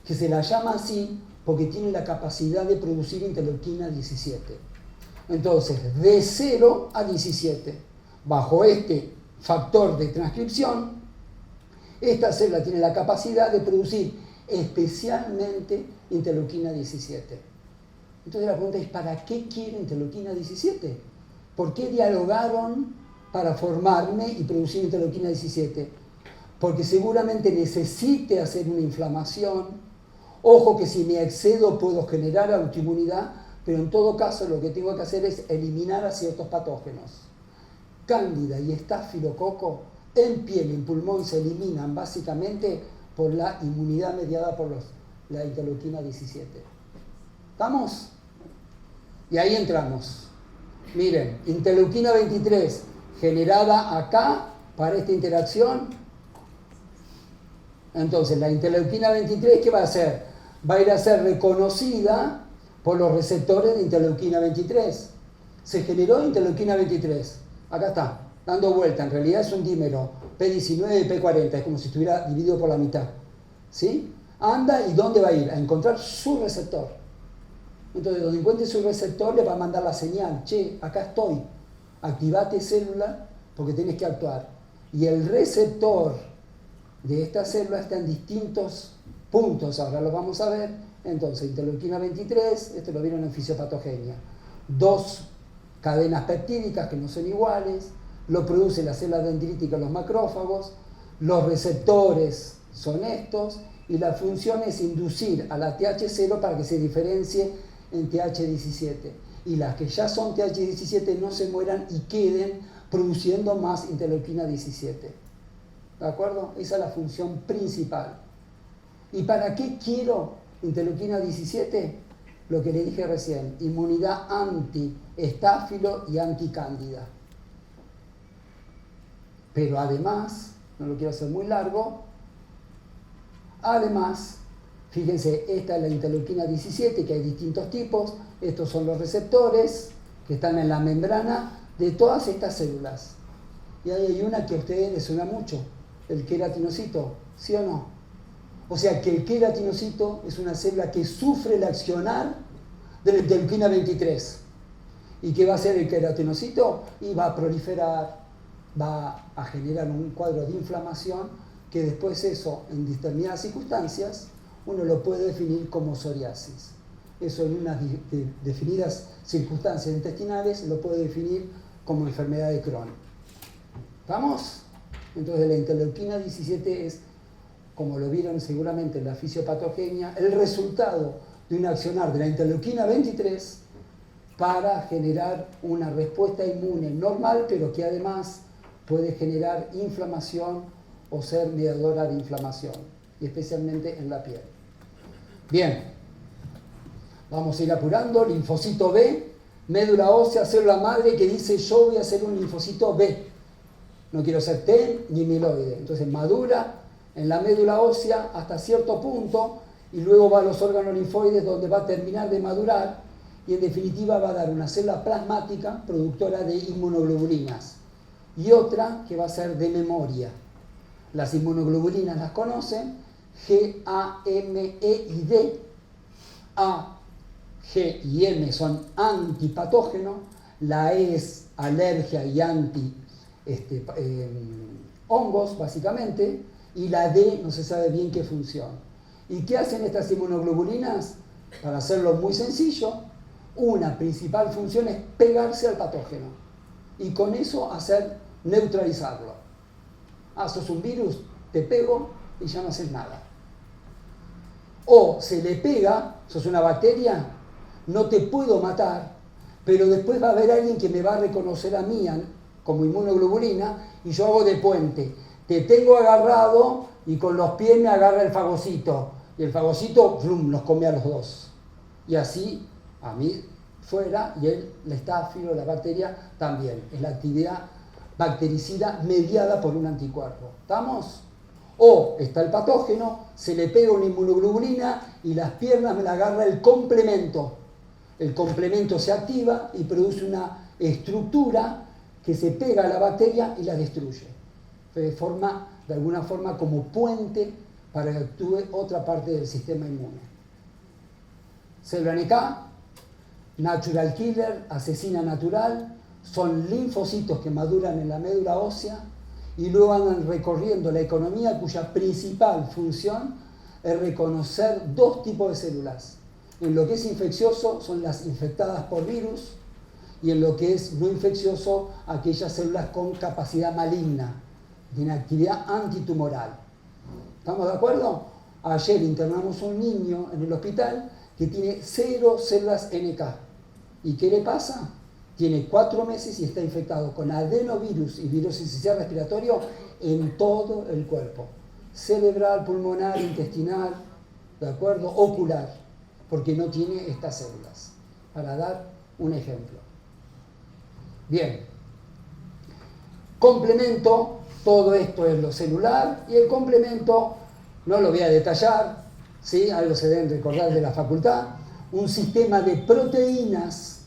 que se la llama así porque tiene la capacidad de producir interleuquina 17. Entonces, de 0 a 17, bajo este factor de transcripción, esta célula tiene la capacidad de producir especialmente interleuquina 17. Entonces la pregunta es, ¿para qué quiere interleuquina 17? ¿Por qué dialogaron para formarme y producir interleuquina 17? Porque seguramente necesite hacer una inflamación. Ojo que si me excedo puedo generar autoinmunidad, pero en todo caso lo que tengo que hacer es eliminar a ciertos patógenos. cándida y estafilococo en piel y en pulmón se eliminan básicamente por la inmunidad mediada por la interleuquina 17. ¿Estamos? Y ahí entramos. Miren, interleuquina 23 generada acá para esta interacción. Entonces, la interleuquina 23, ¿qué va a hacer? Va a ir a ser reconocida por los receptores de interleuquina 23. Se generó interleuquina 23. Acá está, dando vuelta. En realidad es un dímero P19 y P40. Es como si estuviera dividido por la mitad. ¿Sí? Anda y ¿dónde va a ir? A encontrar su receptor. Entonces, donde encuentre su receptor, le va a mandar la señal. Che, acá estoy. Activate célula porque tenés que actuar. Y el receptor de esta célula está en distintos puntos. Ahora lo vamos a ver. Entonces, interleuquina 23, esto lo vieron en fisiopatogenia. 2 cadenas peptídicas que no son iguales, lo produce la célula dendrítica, los macrófagos, los receptores son estos, y la función es inducir a la TH0 para que se diferencie en TH17. Y las que ya son TH17 no se mueran y queden produciendo más interleuquina 17. ¿De acuerdo? Esa es la función principal. ¿Y para qué quiero interleuquina 17? Lo que le dije recién, inmunidad anti-estáfilo y anti-cándida. Pero además, no lo quiero hacer muy largo, además, fíjense, esta es la interleuquina 17, que hay distintos tipos, estos son los receptores que están en la membrana de todas estas células. Y ahí hay una que a ustedes les suena mucho, el queratinocito, ¿sí o no? O sea que el queratinocito es una célula que sufre el accionar de la interleuquina 23. ¿Y qué va a hacer el queratinocito? Y va a proliferar, va a generar un cuadro de inflamación que después eso, en determinadas circunstancias, uno lo puede definir como psoriasis. Eso en unas definidas circunstancias intestinales lo puede definir como enfermedad de Crohn. ¿Vamos? Entonces la interleuquina 17 es, como lo vieron seguramente en la fisiopatogenia, el resultado de un accionar de la interleuquina 23 para generar una respuesta inmune normal, pero que además puede generar inflamación o ser mediadora de inflamación, y especialmente en la piel. Bien, vamos a ir apurando. Linfocito B, médula ósea, célula madre que dice yo voy a hacer un linfocito B. No quiero ser T ni mieloide. Entonces madura en la médula ósea hasta cierto punto y luego va a los órganos linfoides donde va a terminar de madurar y en definitiva va a dar una célula plasmática productora de inmunoglobulinas y otra que va a ser de memoria. Las inmunoglobulinas las conocen, G, A, M, E y D. A, G y M son antipatógenos, la E es alergia y anti hongos básicamente, y la D no se sabe bien qué función. ¿Y qué hacen estas inmunoglobulinas? Para hacerlo muy sencillo, una principal función es pegarse al patógeno y con eso neutralizarlo. Sos un virus, te pego y ya no haces nada. O se le pega, sos una bacteria, no te puedo matar, pero después va a haber alguien que me va a reconocer a mí como inmunoglobulina y yo hago de puente. Te tengo agarrado y con los pies me agarra el fagocito. Y el fagocito, ¡blum!, nos come a los dos. Y así, a mí fuera, y el estáfilo, la bacteria, también. Es la actividad bactericida mediada por un anticuerpo. ¿Estamos? O está el patógeno, se le pega una inmunoglobulina y las piernas me la agarra el complemento. El complemento se activa y produce una estructura que se pega a la bacteria y la destruye. Forma, de alguna forma, como puente para que actúe otra parte del sistema inmune. Célula NK, natural killer, asesina natural, son linfocitos que maduran en la médula ósea y luego andan recorriendo la economía cuya principal función es reconocer dos tipos de células. En lo que es infeccioso son las infectadas por virus y en lo que es no infeccioso aquellas células con capacidad maligna, tiene actividad antitumoral. ¿Estamos de acuerdo? Ayer internamos a un niño en el hospital que tiene 0 células NK. ¿Y qué le pasa? tiene 4 meses y está infectado con adenovirus y virus sincicial respiratorio en todo el cuerpo. Cerebral, pulmonar, intestinal, ¿de acuerdo? Ocular, porque no tiene estas células. Para dar un ejemplo. Bien. Complemento, todo esto es lo celular, y el complemento, no lo voy a detallar, ¿sí? Algo se deben recordar de la facultad, un sistema de proteínas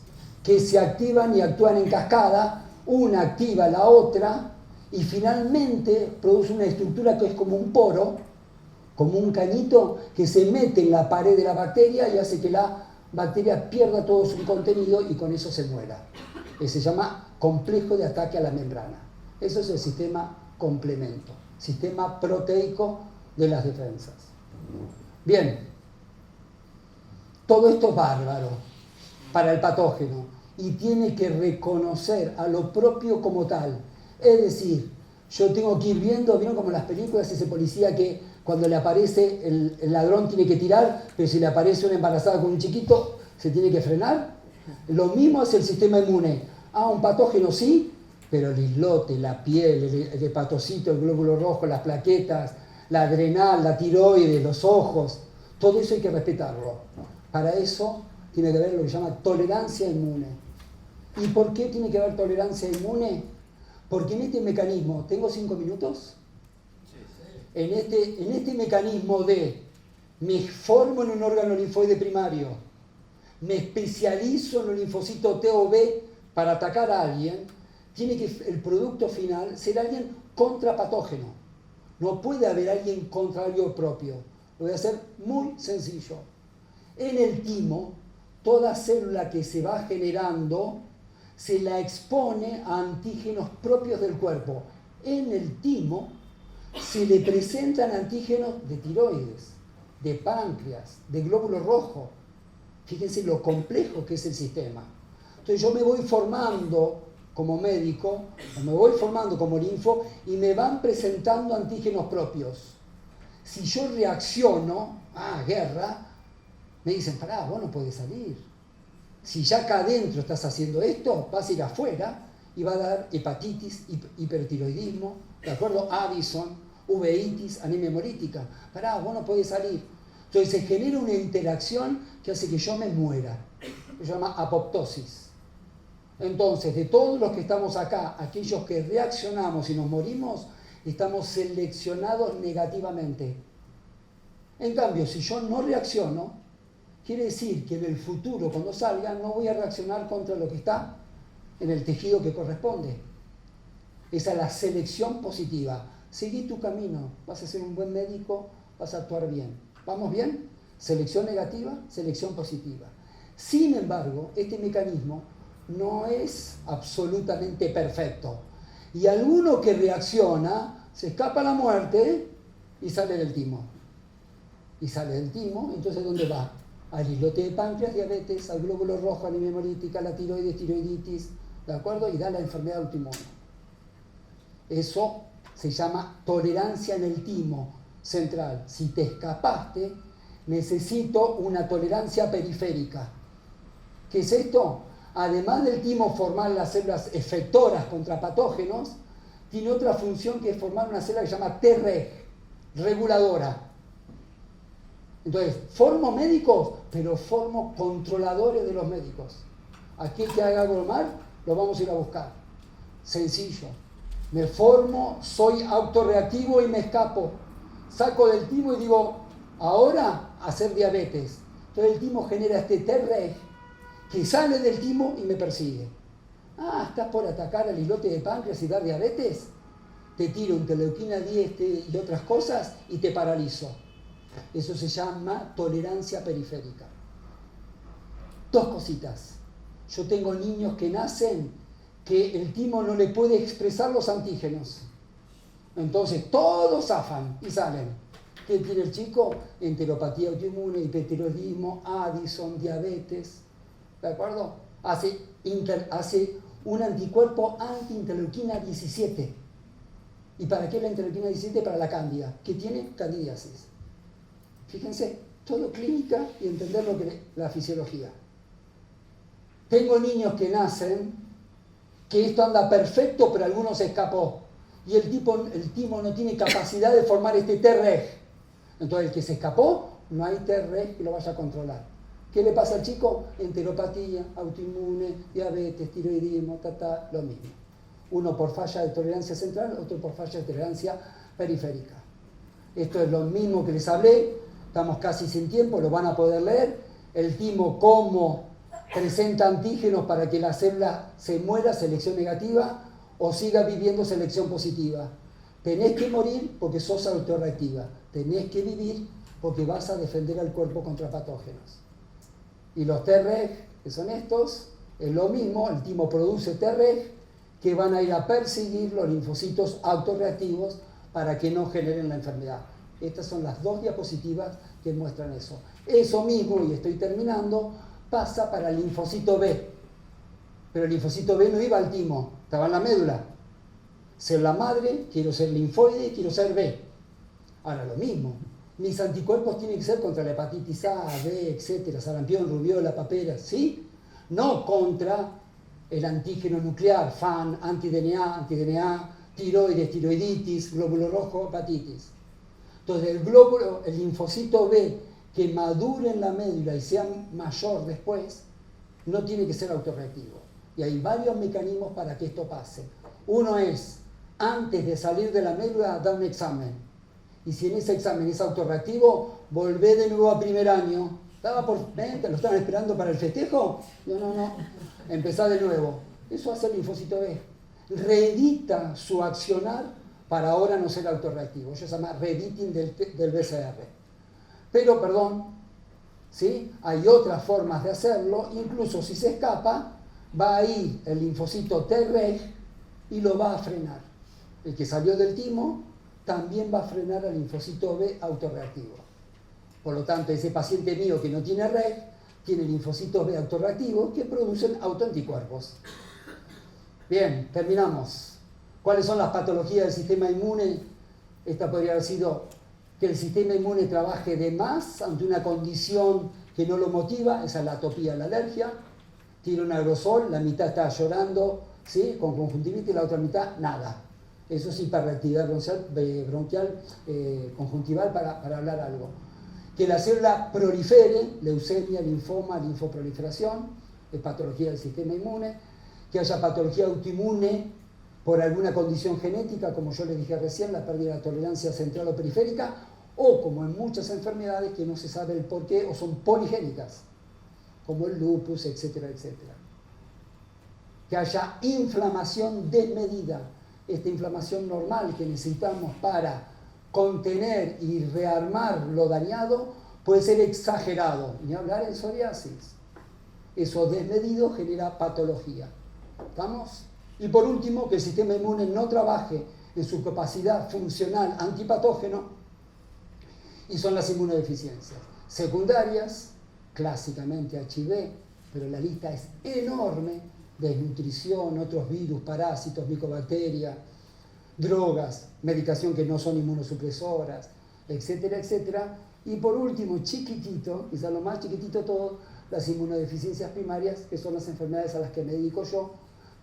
que se activan y actúan en cascada, una activa la otra, y finalmente produce una estructura que es como un poro, como un cañito que se mete en la pared de la bacteria y hace que la bacteria pierda todo su contenido y con eso se muera. Se llama complejo de ataque a la membrana. Eso es el sistema complemento, sistema proteico de las defensas. Bien, todo esto es bárbaro para el patógeno y tiene que reconocer a lo propio como tal. Es decir, yo tengo que ir viendo, ¿vieron como en las películas ese policía que cuando le aparece el ladrón tiene que tirar, pero si le aparece una embarazada con un chiquito, se tiene que frenar? Lo mismo es el sistema inmune. Un patógeno sí, pero el islote, la piel, el hepatocito, el glóbulo rojo, las plaquetas, la adrenal, la tiroides, los ojos, todo eso hay que respetarlo. Para eso tiene que haber lo que se llama tolerancia inmune. ¿Y por qué tiene que haber tolerancia inmune? Porque en este mecanismo, ¿tengo 5 minutos? En este mecanismo de me formo en un órgano linfoide primario, me especializo en un linfocito T o B para atacar a alguien, tiene que el producto final ser alguien contra patógeno. No puede haber alguien contra algo propio. Lo voy a hacer muy sencillo. En el timo, toda célula que se va generando se la expone a antígenos propios del cuerpo. En el timo se le presentan antígenos de tiroides, de páncreas, de glóbulo rojo. Fíjense lo complejo que es el sistema. Entonces yo me voy formando como médico, o me voy formando como linfo y me van presentando antígenos propios. Si yo reacciono, guerra, me dicen, pará, vos no podés salir. Si ya acá adentro estás haciendo esto, vas a ir afuera y va a dar hepatitis, hipertiroidismo, ¿de acuerdo? Addison, uveitis, anemia hemolítica. Pará, vos no podés salir. Entonces se genera una interacción que hace que yo me muera. Se llama apoptosis. Entonces, de todos los que estamos acá, aquellos que reaccionamos y nos morimos, estamos seleccionados negativamente. En cambio, si yo no reacciono, quiere decir que en el futuro, cuando salga, no voy a reaccionar contra lo que está en el tejido que corresponde. Esa es la selección positiva. Seguí tu camino, vas a ser un buen médico, vas a actuar bien. ¿Vamos bien? Selección negativa, selección positiva. Sin embargo, este mecanismo no es absolutamente perfecto. Y alguno que reacciona, se escapa a la muerte y sale del timo. Y sale del timo, entonces ¿dónde va? Al islote de páncreas, diabetes, al glóbulo rojo, anemia hemolítica, la tiroides, tiroiditis, ¿de acuerdo? Y da la enfermedad autoinmune. Eso se llama tolerancia en el timo central. Si te escapaste, necesito una tolerancia periférica. ¿Qué es esto? Además del timo formar las células efectoras contra patógenos, tiene otra función que es formar una célula que se llama Treg, reguladora. Entonces, formo médicos, pero formo controladores de los médicos. Aquel que haga algo mal, lo vamos a ir a buscar. Sencillo. Me formo, soy autorreactivo y me escapo. Saco del timo y digo, ahora hacer diabetes. Entonces el timo genera este Treg que sale del timo y me persigue. ¿Estás por atacar al islote de páncreas y dar diabetes? Te tiro interleuquina 10 y otras cosas y te paralizo. Eso se llama tolerancia periférica. 2 cositas. Yo tengo niños que nacen que el timo no le puede expresar los antígenos. Entonces todos zafan y salen. ¿Qué tiene el chico? Enteropatía autoinmune, hipertiroidismo, Addison, diabetes. ¿De acuerdo? Hace un anticuerpo anti-interleuquina 17. ¿Y para qué la interleuquina 17? Para la cándida, que tiene candidiasis. Fíjense, todo clínica y entender lo que la fisiología. Tengo niños que nacen que esto anda perfecto, pero alguno se escapó. Y el timo no tiene capacidad de formar este T-reg. Entonces el que se escapó, no hay T-reg que lo vaya a controlar. ¿Qué le pasa al chico? Enteropatía, autoinmune, diabetes, tiroidismo, lo mismo. Uno por falla de tolerancia central, otro por falla de tolerancia periférica. Esto es lo mismo que les hablé, estamos casi sin tiempo, lo van a poder leer. El timo, cómo presenta antígenos para que la célula se muera, selección negativa, o siga viviendo, selección positiva. Tenés que morir porque sos autorreactiva. Tenés que vivir porque vas a defender al cuerpo contra patógenos. Y los T-reg, que son estos, es lo mismo, el timo produce T-reg que van a ir a perseguir los linfocitos autorreactivos para que no generen la enfermedad. Estas son las 2 diapositivas que muestran eso. Eso mismo, y estoy terminando, pasa para el linfocito B. Pero el linfocito B no iba al timo, estaba en la médula. Célula madre, quiero ser linfoide, quiero ser B. Ahora lo mismo. Mis anticuerpos tienen que ser contra la hepatitis A, B, etcétera, sarampión, rubiola, papera, ¿sí? No contra el antígeno nuclear, FAN, anti-DNA, tiroides, tiroiditis, glóbulo rojo, hepatitis. Entonces el linfocito B que madure en la médula y sea mayor después, no tiene que ser autorreactivo. Y hay varios mecanismos para que esto pase. Uno es, antes de salir de la médula, da un examen. Y si en ese examen es autorreactivo, volvé de nuevo a primer año. ¿Te lo estaban esperando para el festejo? No. Empezá de nuevo. Eso hace el linfocito B. Reedita su accionar para ahora no ser autorreactivo. Eso se llama reediting del BCR. Pero, ¿sí? Hay otras formas de hacerlo. Incluso si se escapa, va a ir el linfocito T-reg y lo va a frenar. El que salió del timo también va a frenar al linfocito B autorreactivo. Por lo tanto, ese paciente mío que no tiene reg, tiene linfocitos B autorreactivos que producen autoanticuerpos. Bien, terminamos. ¿Cuáles son las patologías del sistema inmune? Esta podría haber sido que el sistema inmune trabaje de más ante una condición que no lo motiva, esa es la atopía, la alergia. Tira un aerosol, la mitad está llorando, ¿sí? Con conjuntivitis, la otra mitad, nada. Eso es hiperreactividad bronquial conjuntival para hablar algo. Que la célula prolifere, leucemia, linfoma, linfoproliferación, es patología del sistema inmune. Que haya patología autoinmune por alguna condición genética, como yo les dije recién, la pérdida de la tolerancia central o periférica, o como en muchas enfermedades que no se sabe el porqué, o son poligénicas, como el lupus, etcétera, etcétera. Que haya inflamación desmedida, esta inflamación normal que necesitamos para contener y rearmar lo dañado, puede ser exagerado, ni hablar en psoriasis. Eso desmedido genera patología. ¿Estamos? Y por último, que el sistema inmune no trabaje en su capacidad funcional antipatógeno, y son las inmunodeficiencias secundarias, clásicamente HIV, pero la lista es enorme: desnutrición, otros virus, parásitos, micobacterias, drogas, medicación que no son inmunosupresoras, etcétera, etcétera. Y por último, chiquitito, quizás lo más chiquitito de todo, las inmunodeficiencias primarias, que son las enfermedades a las que me dedico yo,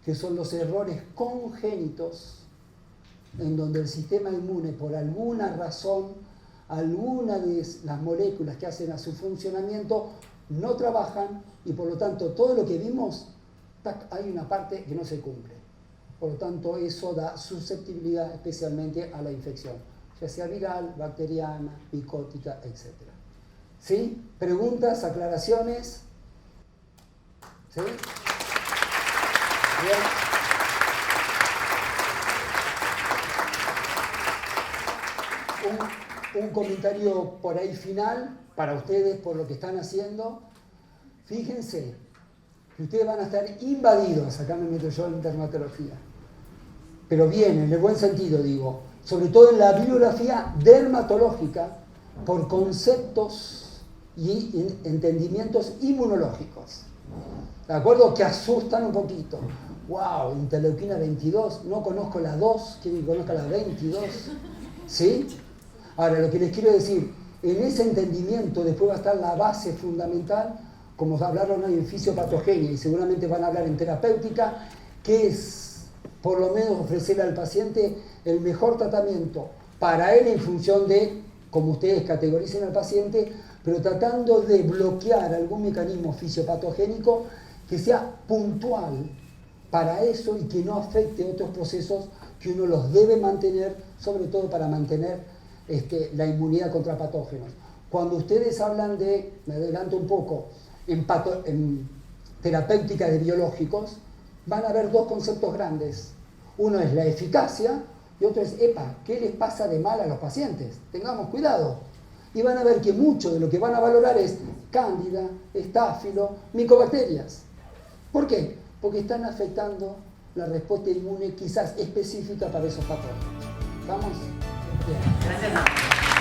que son los errores congénitos, en donde el sistema inmune, por alguna razón, alguna de las moléculas que hacen a su funcionamiento no trabajan, y por lo tanto todo lo que vimos, hay una parte que no se cumple. Por lo tanto, eso da susceptibilidad especialmente a la infección, ya sea viral, bacteriana, micótica, etc. ¿Sí? ¿Preguntas, aclaraciones? ¿Sí? Bien. Un comentario por ahí final para ustedes por lo que están haciendo. Fíjense que ustedes van a estar invadidos, acá me meto yo en dermatología, pero bien, en el buen sentido digo, sobre todo en la bibliografía dermatológica, por conceptos y entendimientos inmunológicos, ¿de acuerdo? Que asustan un poquito. ¡Wow! Interleuquina 22, no conozco la 2, quiero que conozca la 22, ¿sí? Ahora, lo que les quiero decir, en ese entendimiento después va a estar la base fundamental, como hablaron hoy en fisiopatogenia y seguramente van a hablar en terapéutica, que es por lo menos ofrecerle al paciente el mejor tratamiento para él en función de como ustedes categoricen al paciente, pero tratando de bloquear algún mecanismo fisiopatogénico que sea puntual para eso y que no afecte otros procesos que uno los debe mantener, sobre todo para mantener la inmunidad contra patógenos. Cuando ustedes hablan de, me adelanto un poco, en terapéutica de biológicos, van a haber dos conceptos grandes. Uno es la eficacia y otro es, ¿qué les pasa de mal a los pacientes? Tengamos cuidado. Y van a ver que mucho de lo que van a valorar es cándida, estáfilo, micobacterias. ¿Por qué? Porque están afectando la respuesta inmune quizás específica para esos patógenos. ¿Vamos? Bien. Gracias.